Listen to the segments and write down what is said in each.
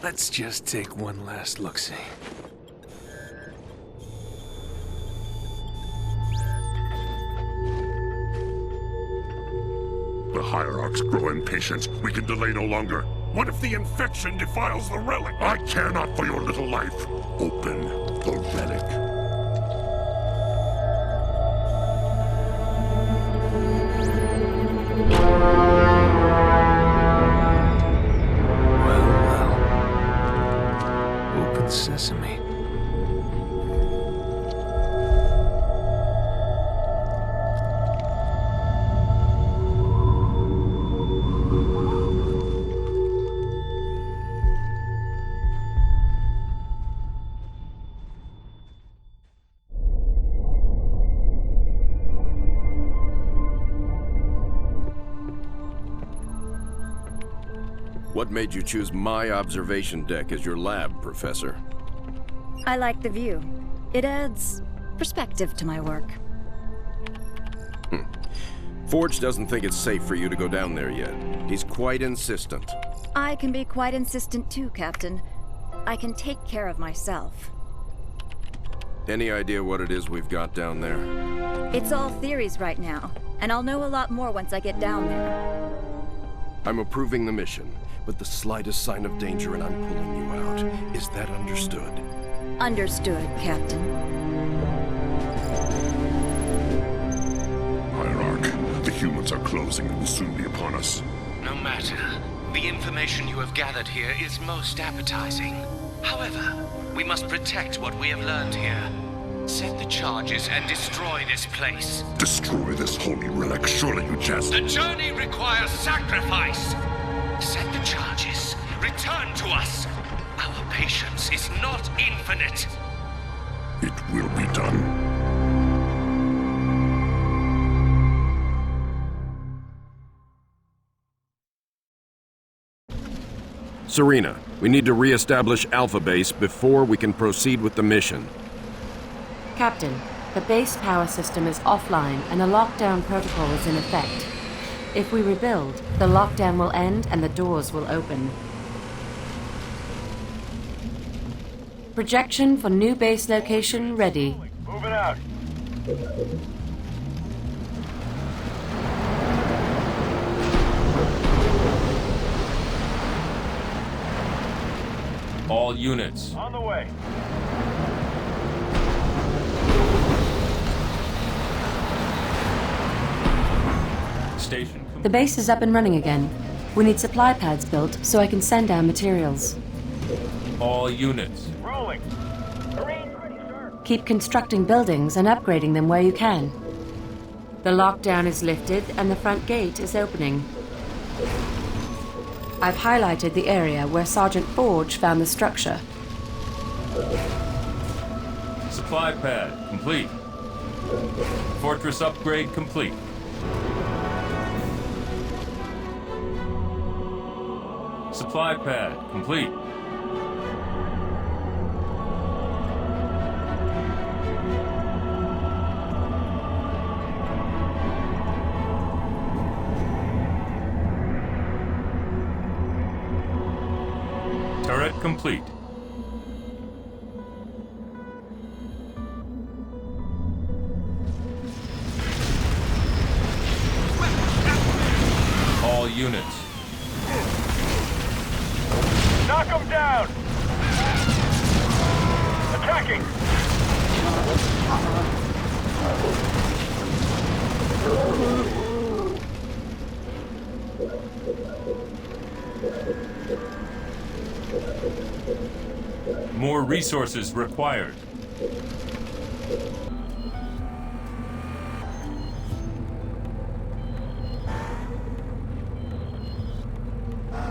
Let's just take one last look-see. The Hierarchs grow impatient. We can delay no longer. What if the infection defiles the relic? I care not for your little life. Open the relic. Well. Open sesame. What made you choose my observation deck as your lab, Professor? I like the view. It adds perspective to my work. Forge doesn't think it's safe for you to go down there yet. He's quite insistent. I can be quite insistent too, Captain. I can take care of myself. Any idea what it is we've got down there? It's all theories right now, and I'll know a lot more once I get down there. I'm approving the mission, but the slightest sign of danger and I'm pulling you out. Is that understood? Understood, Captain. Hierarch, the humans are closing and will soon be upon us. No matter. The information you have gathered here is most appetizing. However, we must protect what we have learned here. Set the charges and destroy this place. Destroy this holy relic, surely you jest. The journey requires sacrifice. Set the charges. Return to us. Our patience is not infinite. It will be done. Serena, we need to re-establish Alpha Base before we can proceed with the mission. Captain, the base power system is offline and a lockdown protocol is in effect. If we rebuild, the lockdown will end and the doors will open. Projection for new base location ready. Moving out. All units. On the way. Station. The base is up and running again. We need supply pads built so I can send down materials. All units. Rolling. Marine ready, sir. Keep constructing buildings and upgrading them where you can. The lockdown is lifted and the front gate is opening. I've highlighted the area where Sergeant Forge found the structure. Supply pad complete. Fortress upgrade complete. Supply pad complete. Turret complete. All units. Knock them down! Attacking! More resources required.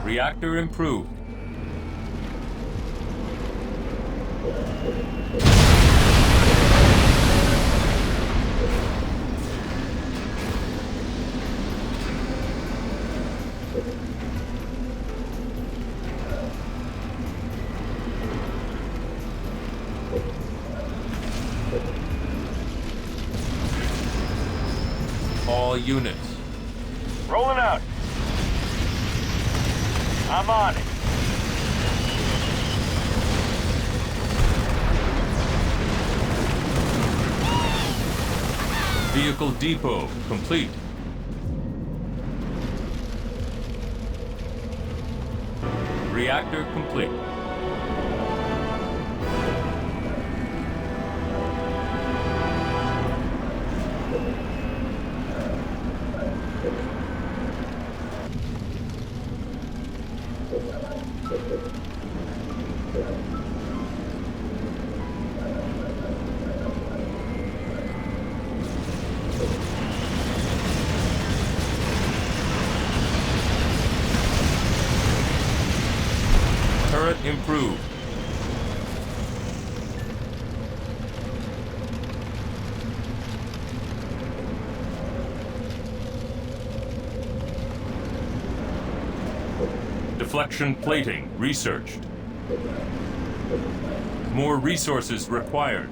Reactor improved. All units. Rolling out. I'm on it. Vehicle depot complete. Reactor complete. Turret improved. Deflection plating researched. More resources required.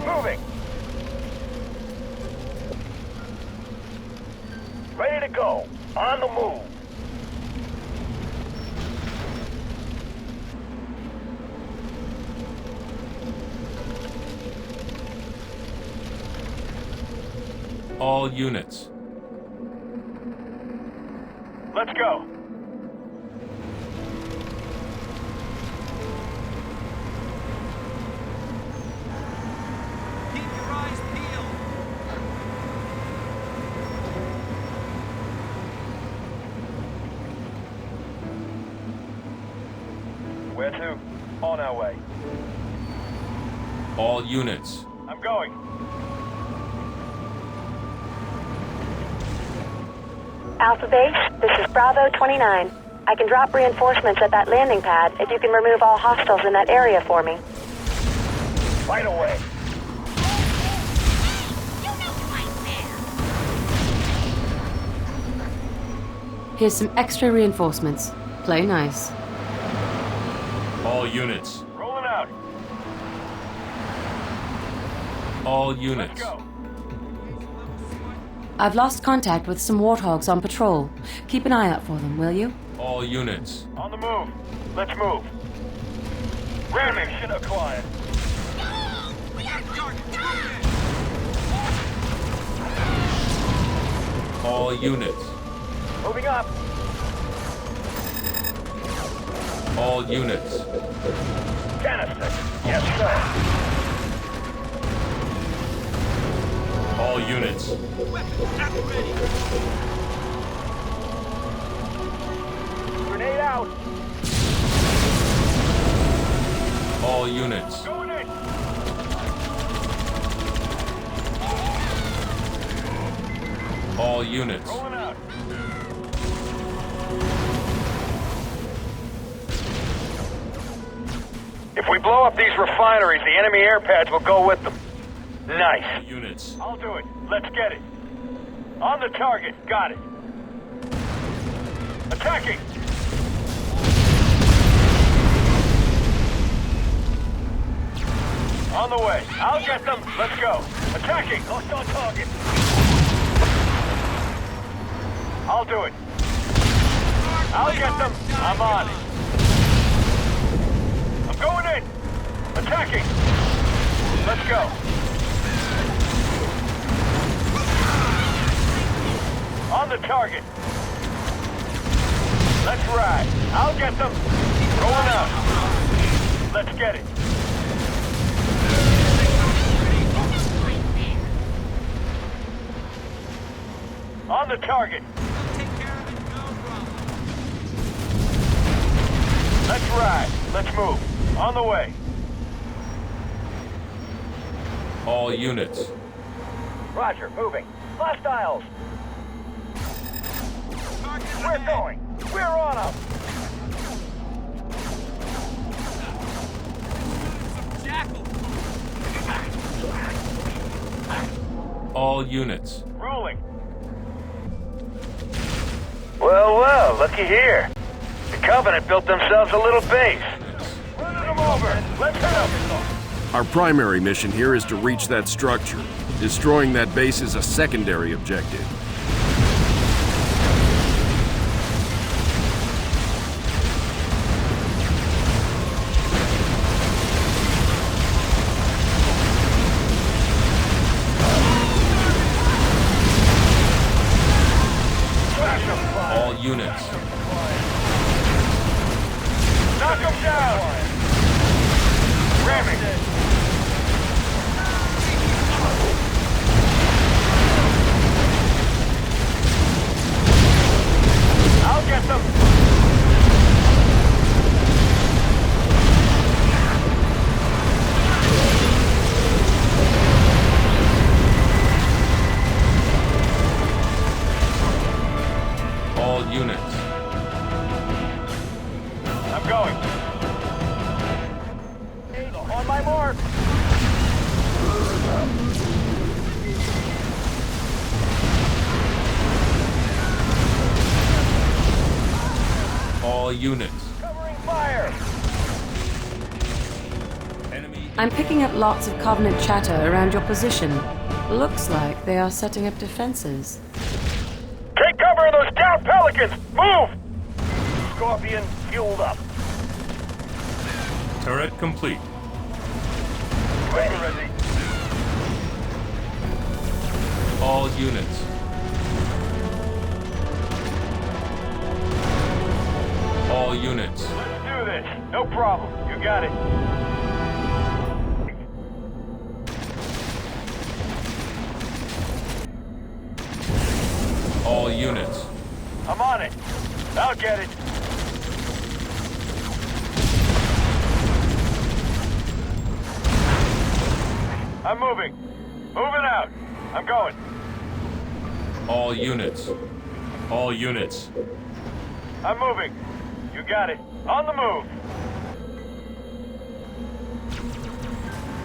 Moving. Ready to go. On the move. All units. Let's go. Keep your eyes peeled. Where to? On our way. All units. I'm going. Alpha Base, this is Bravo 29. I can drop reinforcements at that landing pad if you can remove all hostiles in that area for me. Right away. Here's some extra reinforcements. Play nice. All units. Rolling out. All Let's units. go. I've lost contact with some warthogs on patrol. Keep an eye out for them, will you? All units. On the move. Let's move. Ramming should acquire. All units. Moving up. All units. Canister. Yes, sir. All units. Grenade out. All units. Going in. All units. Rolling out. If we blow up these refineries, the enemy air pads will go with them. Nice. Units. I'll do it. Let's get it. On the target. Got it. Attacking. On the way. I'll get them. Let's go. Attacking. Lost on target. I'll do it. I'll get them. I'm on it. I'm going in. Attacking. Let's go. On the target. Let's ride. I'll get them. Rolling out. Let's get it. On the target. Let's ride. Let's move. On the way. All units. Roger, moving. Hostiles. We're going. We're on them. All units. Rolling. Well, well, looky here. The Covenant built themselves a little base. Running them over. Let's head up. Our primary mission here is to reach that structure. Destroying that base is a secondary objective. All units. Knock them down. Ramming. I'll get them. All units. I'm going. On my mark. All units. Covering fire. Enemy. I'm picking up lots of Covenant chatter around your position. Looks like they are setting up defenses. Take cover of those down pelicans. Move. Scorpion fueled up. Turret complete. Ready. All units. All units. Let's do this. No problem. You got it. All units. I'm on it. I'll get it. I'm moving. Moving out. I'm going. All units. All units. I'm moving. You got it. On the move.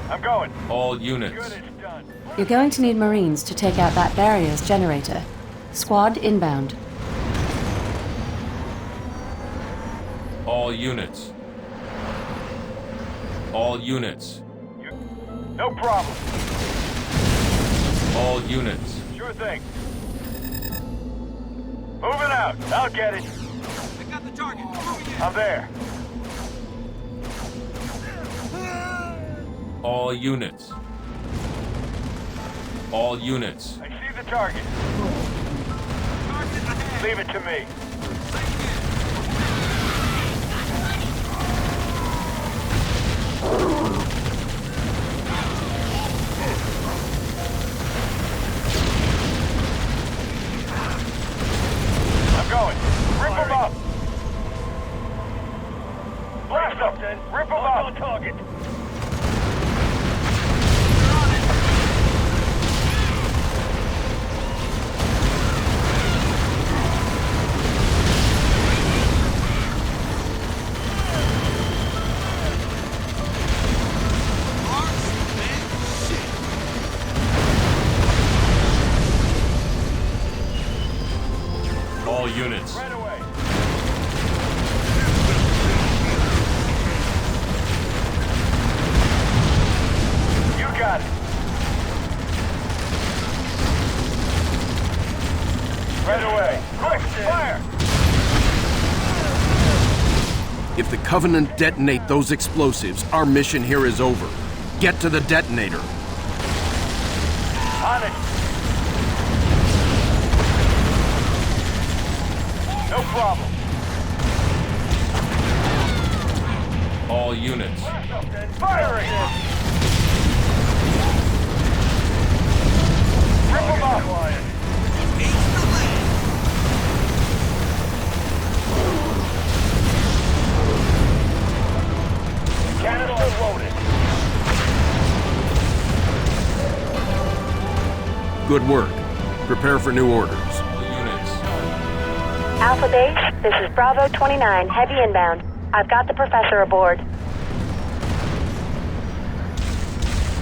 I'm going. All units. Good, it's done. You're going to need Marines to take out that barrier's generator. Squad inbound. All units. All units. No problem. All units. Sure thing. Moving out. I'll get it. I got the target. I'm there. All units. All units. I see the target. Leave it to me. I'm going. Rip them up. Blast them. Rip them up. On target. All units. Right away. You got it. Right away. Quick, fire! If the Covenant detonate those explosives, our mission here is over. Get to the detonator. On it. No problem. All units. Firing! Rip them up! Canister loaded. Good work. Prepare for new orders. All units. Alpha Base, this is Bravo 29, heavy inbound. I've got the professor aboard.